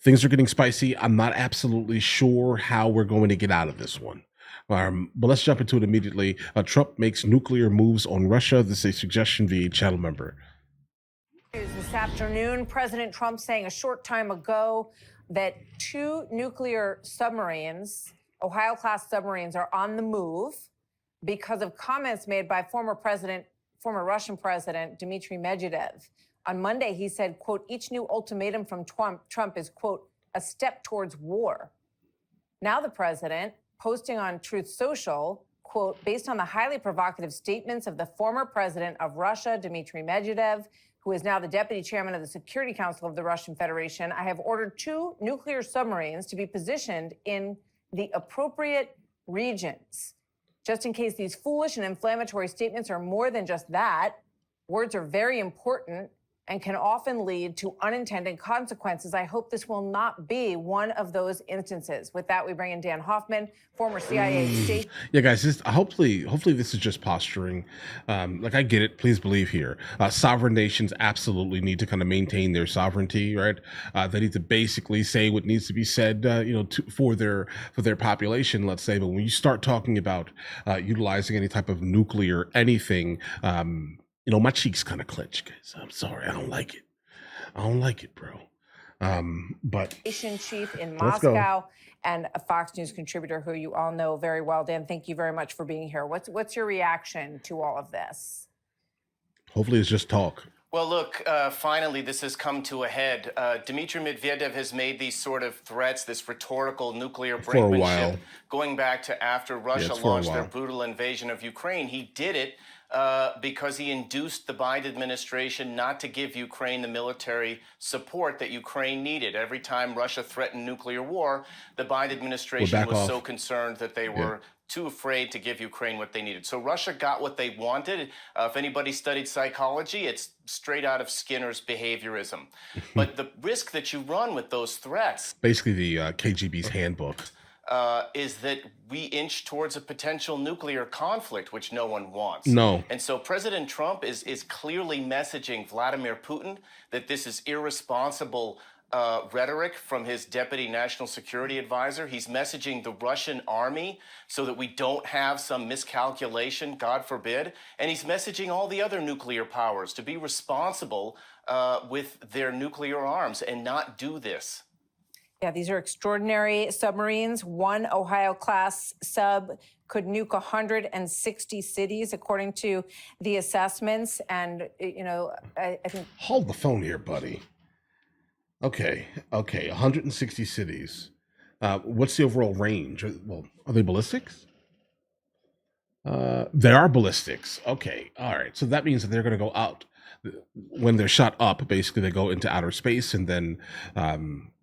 things are getting spicy. I'm not absolutely sure how we're going to get out of this one. But let's jump into it immediately. Trump makes nuclear moves on Russia. This is a suggestion via channel member. This afternoon, President Trump saying a short time ago that 2 nuclear submarines, Ohio-class submarines, are on the move because of comments made by former Russian President Dmitri Medvedev. On Monday, he said, quote, each new ultimatum from Trump is, quote, a step towards war. Now the president, posting on Truth Social, quote, based on the highly provocative statements of the former president of Russia, Dmitri Medvedev, who is now the deputy chairman of the Security Council of the Russian Federation, I have ordered 2 nuclear submarines to be positioned in the appropriate regions. Just in case these foolish and inflammatory statements are more than just that, words are very important and can often lead to unintended consequences. I hope this will not be one of those instances. With that, we bring in Dan Hoffman, former CIA state. Yeah, guys, hopefully this is just posturing. Like, I get it. Please believe here. Sovereign nations absolutely need to kind of maintain their sovereignty, right? They need to basically say what needs to be said, for their population, let's say. But when you start talking about utilizing any type of nuclear anything, my cheeks kind of clench, guys. I'm sorry. I don't like it, bro. But Chief in Moscow and a Fox News contributor who you all know very well. Dan, thank you very much for being here. What's your reaction to all of this? Hopefully it's just talk. Well, look, finally, this has come to a head. Dmitry Medvedev has made these sort of threats, this rhetorical nuclear brinkmanship, going back to after Russia launched their brutal invasion of Ukraine. He did it because he induced the Biden administration not to give Ukraine the military support that Ukraine needed. Every time Russia threatened nuclear war, the Biden administration was so concerned that they were too afraid to give Ukraine what they needed. So Russia got what they wanted. If anybody studied psychology, it's straight out of Skinner's behaviorism. But the risk that you run with those threats, basically the KGB's handbook, is that we inch towards a potential nuclear conflict, which no one wants. No. And so President Trump is clearly messaging Vladimir Putin that this is irresponsible rhetoric from his deputy national security advisor. He's messaging the Russian army so that we don't have some miscalculation, God forbid. And he's messaging all the other nuclear powers to be responsible with their nuclear arms and not do this. Yeah, these are extraordinary submarines. One Ohio-class sub could nuke 160 cities, according to the assessments. And, I think... Hold the phone here, buddy. Okay, 160 cities. What's the overall range? Well, are they ballistics? They are ballistics. Okay, all right. So that means that they're going to go out. When they're shot up, basically they go into outer space, and then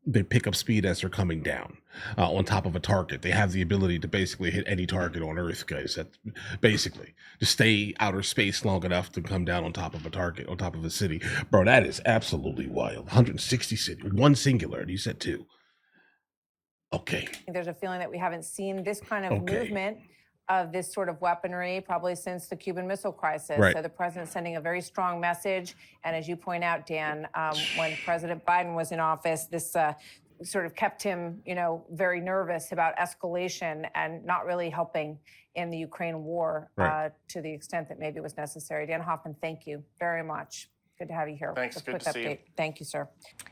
they pick up speed as they're coming down on top of a target. They have the ability to basically hit any target on Earth, guys. That's basically to stay outer space long enough to come down on top of a target, on top of a city. Bro, that is absolutely wild. 160 cities, one singular, and you said 2. Okay. There's a feeling that we haven't seen this kind of movement of this sort of weaponry probably since the Cuban Missile Crisis. Right. So the president's sending a very strong message. And as you point out, Dan, when President Biden was in office, this sort of kept him, very nervous about escalation and not really helping in the Ukraine war to the extent that maybe was necessary. Dan Hoffman, thank you very much. Good to have you here. Thanks. Good to see you. Thank you, sir.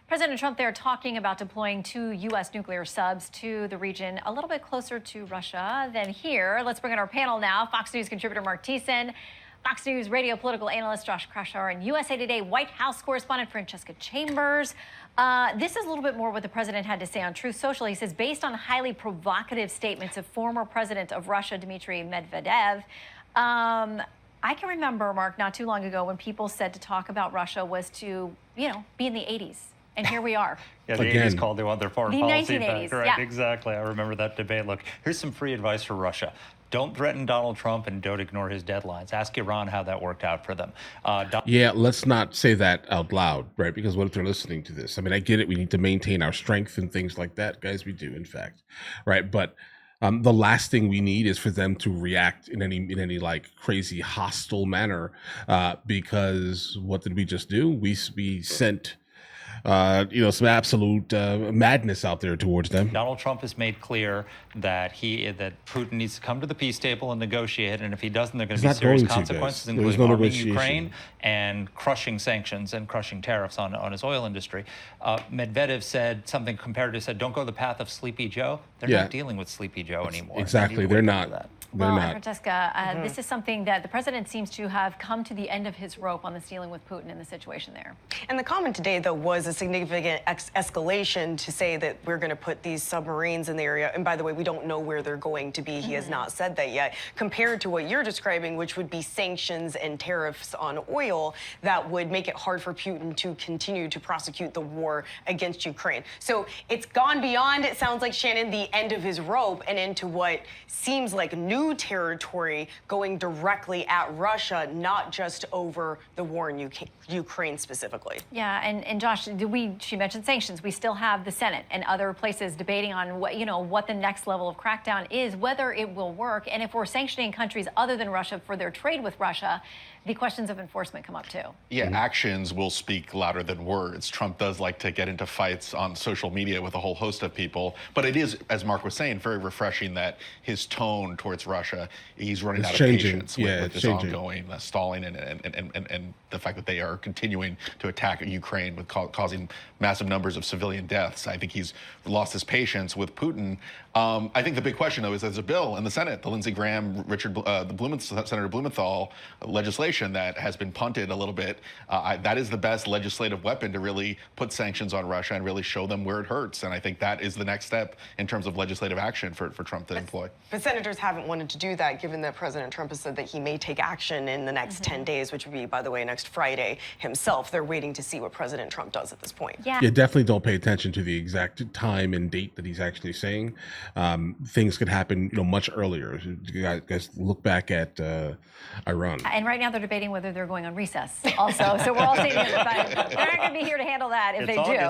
President Trump there talking about deploying 2 U.S. nuclear subs to the region a little bit closer to Russia than here. Let's bring in our panel now. Fox News contributor Mark Thiessen, Fox News radio political analyst Josh Kraushaar, and USA Today White House correspondent Francesca Chambers. This is a little bit more what the president had to say on Truth Social. He says, based on highly provocative statements of former president of Russia, Dmitri Medvedev, I can remember, Mark, not too long ago when people said to talk about Russia was to, be in the 80s. And here we are. Yeah, the 80s called they want their foreign policy 1980s, back. Right, exactly. I remember that debate. Look, here's some free advice for Russia. Don't threaten Donald Trump and don't ignore his deadlines. Ask Iran how that worked out for them. Yeah, let's not say that out loud, right? Because what if they're listening to this? I mean, I get it. We need to maintain our strength and things like that. Guys, we do, in fact. Right? But the last thing we need is for them to react in any like crazy hostile manner, because what did we just do? We sent some absolute madness out there towards them. Donald Trump has made clear that Putin needs to come to the peace table and negotiate, and if he doesn't, there are going to be serious consequences, including arming Ukraine and crushing sanctions and crushing tariffs on his oil industry. Medvedev said something comparative, said, don't go the path of Sleepy Joe. They're not dealing with Sleepy Joe anymore. Exactly, they're not. Well, Francesca, this is something that the president seems to have come to the end of his rope on this dealing with Putin and the situation there. And the comment today, though, was a significant escalation to say that we're going to put these submarines in the area. And by the way, we don't know where they're going to be. He has not said that yet. Compared to what you're describing, which would be sanctions and tariffs on oil, that would make it hard for Putin to continue to prosecute the war against Ukraine. So it's gone beyond, it sounds like, Shannon, the end of his rope and into what seems like new territory, going directly at Russia, not just over the war in Ukraine specifically. Yeah, and Josh, she mentioned sanctions. We still have the Senate and other places debating on what the next level of crackdown is, whether it will work, and if we're sanctioning countries other than Russia for their trade with Russia, the questions of enforcement come up too. Yeah, actions will speak louder than words. Trump does like to get into fights on social media with a whole host of people, but it is, as Mark was saying, very refreshing that his tone towards Russia, he's running out of patience with this ongoing stalling and the fact that they are continuing to attack Ukraine with causing massive numbers of civilian deaths. I think he's lost his patience with Putin. I think the big question, though, is there's a bill in the Senate, the Lindsey Graham, Senator Blumenthal legislation that has been punted a little bit. That is the best legislative weapon to really put sanctions on Russia and really show them where it hurts. And I think that is the next step in terms of legislative action for Trump to employ. But senators haven't wanted to do that, given that President Trump has said that he may take action in the next 10 days, which would be, by the way, next Friday himself. They're waiting to see what President Trump does at this point. Yeah, definitely don't pay attention to the exact time and date that he's actually saying. Things could happen, much earlier. You guys look back at Iran. And right now they're debating whether they're going on recess also. So we're all saying they're not going to be here to handle that if they do.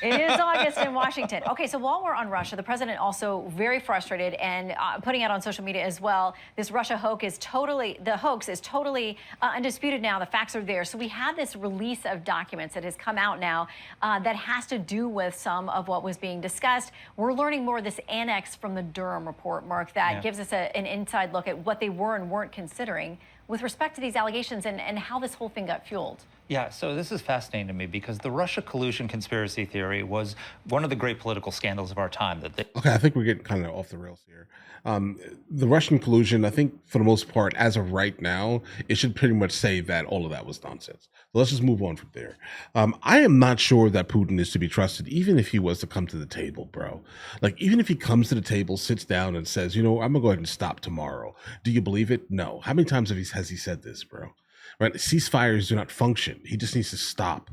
It is August in Washington. Okay, so while we're on Russia, the president also very frustrated and putting out on social media as well, this Russia hoax is totally undisputed now. The facts are there. So we have this release of documents that has come out now that has to do with some of what was being discussed. We're learning more of this annex from the Durham report, Mark, that gives us an inside look at what they were and weren't considering with respect to these allegations and how this whole thing got fueled. Yeah, so this is fascinating to me because the Russia collusion conspiracy theory was one of the great political scandals of our time. Okay, I think we're getting kind of off the rails here. The Russian collusion, I think for the most part, as of right now, it should pretty much say that all of that was nonsense. So let's just move on from there. I am not sure that Putin is to be trusted, even if he was to come to the table, bro. Like, even if he comes to the table, sits down and says, I'm going to go ahead and stop tomorrow. Do you believe it? No. How many times has he said this, bro? Right? Ceasefires do not function. He just needs to stop,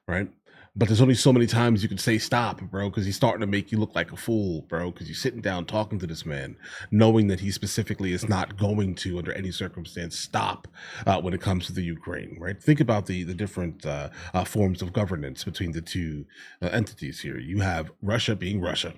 right? But there's only so many times you can say stop, bro, because he's starting to make you look like a fool, bro, because you're sitting down talking to this man, knowing that he specifically is not going to, under any circumstance, stop when it comes to the Ukraine, right? Think about the different forms of governance between the two entities here. You have Russia being Russia.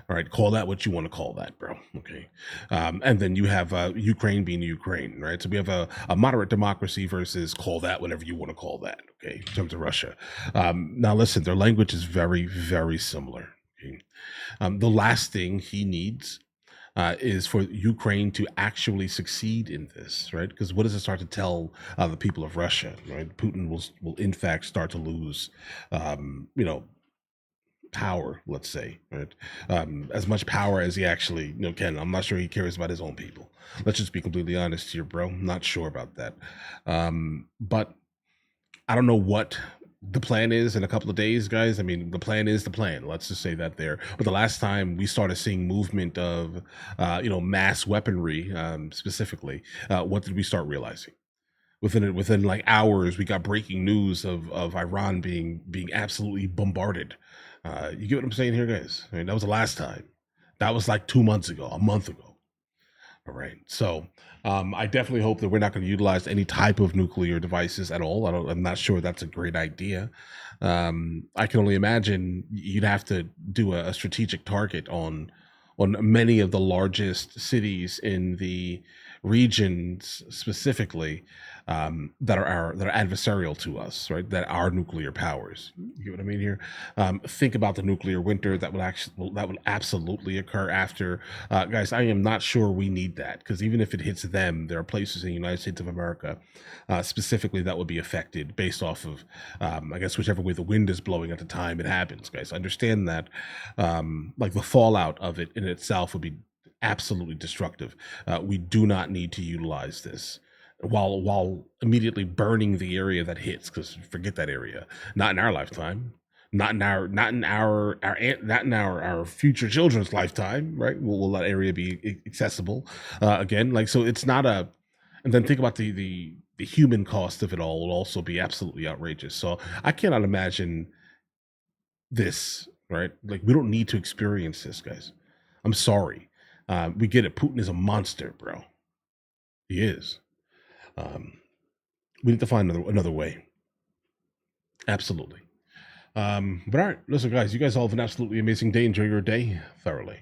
All right, call that what you want to call that, bro. Okay. And then you have Ukraine being Ukraine, right? So we have a moderate democracy versus call that whatever you want to call that, okay, in terms of Russia. Now, listen, their language is very, very similar. Okay? The last thing he needs is for Ukraine to actually succeed in this, right? Because what does it start to tell the people of Russia, right? Putin will in fact start to lose, power, let's say, right? As much power as he actually can. I'm not sure he cares about his own people. Let's just be completely honest here, bro. I'm not sure about that. But I don't know what the plan is in a couple of days, guys. I mean, the plan is the plan. Let's just say that there. But the last time we started seeing movement of, mass weaponry, specifically, what did we start realizing? Within like hours, we got breaking news of Iran being absolutely bombarded. You get what I'm saying here, guys? I mean, that was the last time. That was like 2 months ago, a month ago. All right. So I definitely hope that we're not going to utilize any type of nuclear devices at all. I'm not sure that's a great idea. I can only imagine you'd have to do a strategic target on many of the largest cities in the regions specifically that are adversarial to us, right? That are nuclear powers. You get what I mean here? Think about the nuclear winter that will absolutely occur after. Guys, I am not sure we need that, because even if it hits them, there are places in the United States of America specifically that would be affected based off of, I guess, whichever way the wind is blowing at the time it happens. Guys, understand that, like the fallout of it in itself would be absolutely destructive. We do not need to utilize this while immediately burning the area that hits, because forget that area. Not in our lifetime. Not in our future children's lifetime, right? Will that area be accessible again? Like, so it's not a. And then think about the human cost of it all will also be absolutely outrageous. So I cannot imagine this, right? Like, we don't need to experience this, guys. I'm sorry. We get it. Putin is a monster, bro. He is. We need to find another way. Absolutely. But all right, listen, guys, you guys all have an absolutely amazing day. Enjoy your day thoroughly.